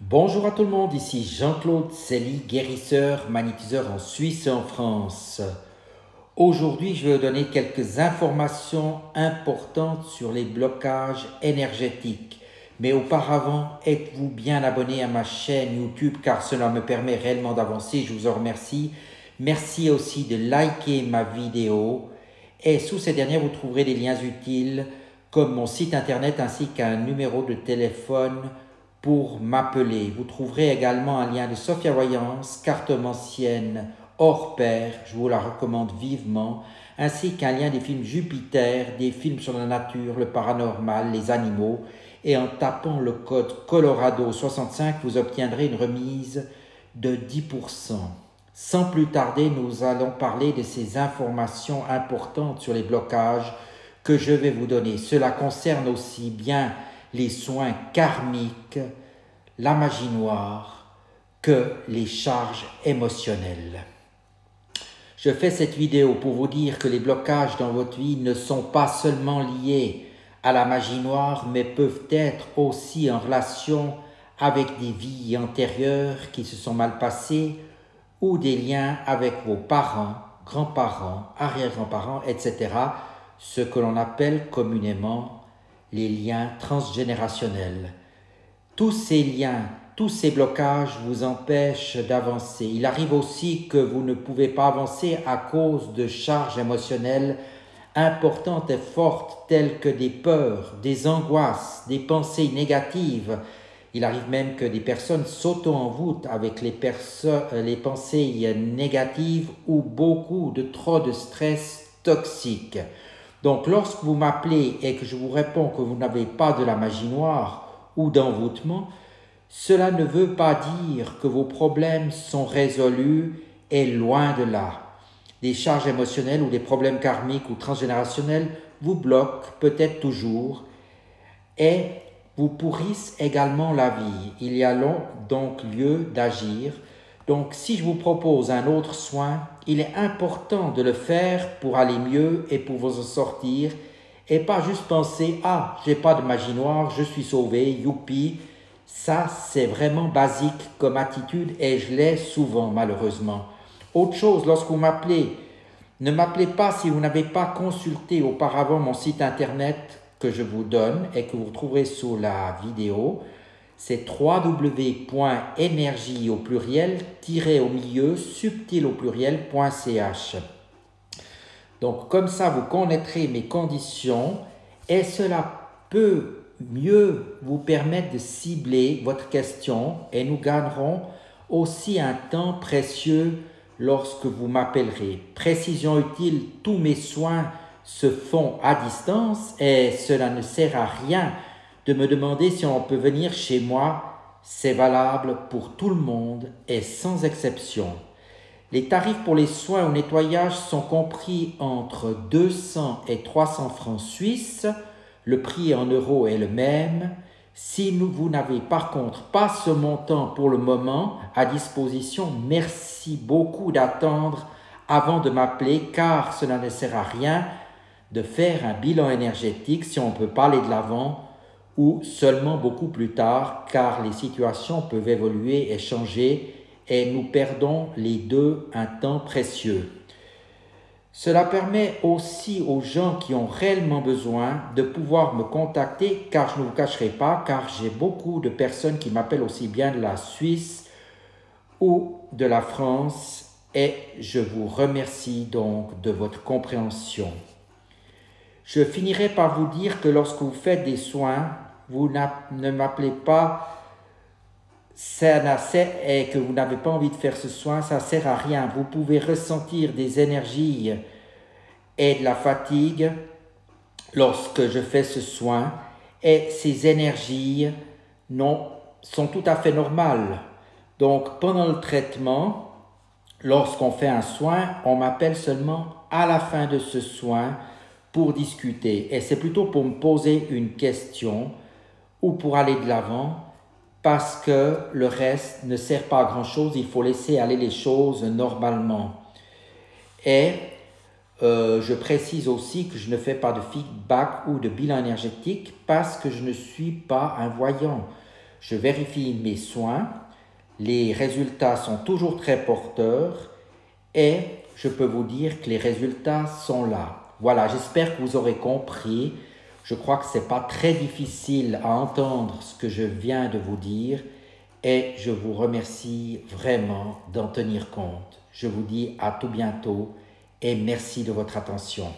Bonjour à tout le monde, ici Jean-Claude Célie, guérisseur, magnétiseur en Suisse et en France. Aujourd'hui, je vais vous donner quelques informations importantes sur les blocages énergétiques. Mais auparavant, êtes-vous bien abonné à ma chaîne YouTube car cela me permet réellement d'avancer, je vous en remercie. Merci aussi de liker ma vidéo et sous ces dernières, vous trouverez des liens utiles comme mon site internet ainsi qu'un numéro de téléphone pour m'appeler. Vous trouverez également un lien de Sophia Voyance, cartomancienne hors pair, je vous la recommande vivement, ainsi qu'un lien des films Jupiter, des films sur la nature, le paranormal, les animaux. Et en tapant le code Colorado 65, vous obtiendrez une remise de 10%. Sans plus tarder, nous allons parler de ces informations importantes sur les blocages que je vais vous donner. Cela concerne aussi bien les soins karmiques, la magie noire, que les charges émotionnelles. Je fais cette vidéo pour vous dire que les blocages dans votre vie ne sont pas seulement liés à la magie noire, mais peuvent être aussi en relation avec des vies antérieures qui se sont mal passées ou des liens avec vos parents, grands-parents, arrière-grands-parents, etc., ce que l'on appelle communément les liens transgénérationnels. Tous ces liens, tous ces blocages vous empêchent d'avancer. Il arrive aussi que vous ne pouvez pas avancer à cause de charges émotionnelles importantes et fortes telles que des peurs, des angoisses, des pensées négatives. Il arrive même que des personnes s'auto-envoûtent avec les pensées négatives ou beaucoup de trop de stress toxique. Donc lorsque vous m'appelez et que je vous réponds que vous n'avez pas de la magie noire ou d'envoûtement, cela ne veut pas dire que vos problèmes sont résolus et loin de là. Des charges émotionnelles ou des problèmes karmiques ou transgénérationnels vous bloquent peut-être toujours et vous pourrissent également la vie. Il y a donc lieu d'agir. Donc si je vous propose un autre soin, il est important de le faire pour aller mieux et pour vous en sortir et pas juste penser « Ah, j'ai pas de magie noire, je suis sauvé, youpi ». Ça, c'est vraiment basique comme attitude et je l'ai souvent malheureusement. Autre chose, lorsque vous m'appelez, ne m'appelez pas si vous n'avez pas consulté auparavant mon site internet que je vous donne et que vous trouverez sous la vidéo. C'est www.energie au pluriel, au milieu, subtil au pluriel.ch. Donc comme ça, vous connaîtrez mes conditions et cela peut mieux vous permettre de cibler votre question et nous gagnerons aussi un temps précieux lorsque vous m'appellerez. Précision utile, tous mes soins se font à distance et cela ne sert à rien de me demander si on peut venir chez moi. C'est valable pour tout le monde et sans exception. Les tarifs pour les soins au nettoyage sont compris entre 200 et 300 francs suisses. Le prix en euros est le même. Si vous n'avez par contre pas ce montant pour le moment à disposition, merci beaucoup d'attendre avant de m'appeler car cela ne sert à rien de faire un bilan énergétique si on ne peut pas aller de l'avant ou seulement beaucoup plus tard car les situations peuvent évoluer et changer et nous perdons les deux un temps précieux. Cela permet aussi aux gens qui ont réellement besoin de pouvoir me contacter car je ne vous cacherai pas, car j'ai beaucoup de personnes qui m'appellent aussi bien de la Suisse ou de la France et je vous remercie donc de votre compréhension. Je finirai par vous dire que lorsque vous faites des soins, vous ne m'appelez pas et que vous n'avez pas envie de faire ce soin, ça ne sert à rien. Vous pouvez ressentir des énergies et de la fatigue lorsque je fais ce soin et ces énergies sont tout à fait normales. Donc pendant le traitement, lorsqu'on fait un soin, on m'appelle seulement à la fin de ce soin pour discuter et c'est plutôt pour me poser une question ou pour aller de l'avant parce que le reste ne sert pas à grand chose, il faut laisser aller les choses normalement. Et je précise aussi que je ne fais pas de feedback ou de bilan énergétique parce que je ne suis pas un voyant. Je vérifie mes soins, les résultats sont toujours très porteurs et je peux vous dire que les résultats sont là. Voilà, j'espère que vous aurez compris. Je crois que ce n'est pas très difficile à entendre ce que je viens de vous dire et je vous remercie vraiment d'en tenir compte. Je vous dis à tout bientôt et merci de votre attention.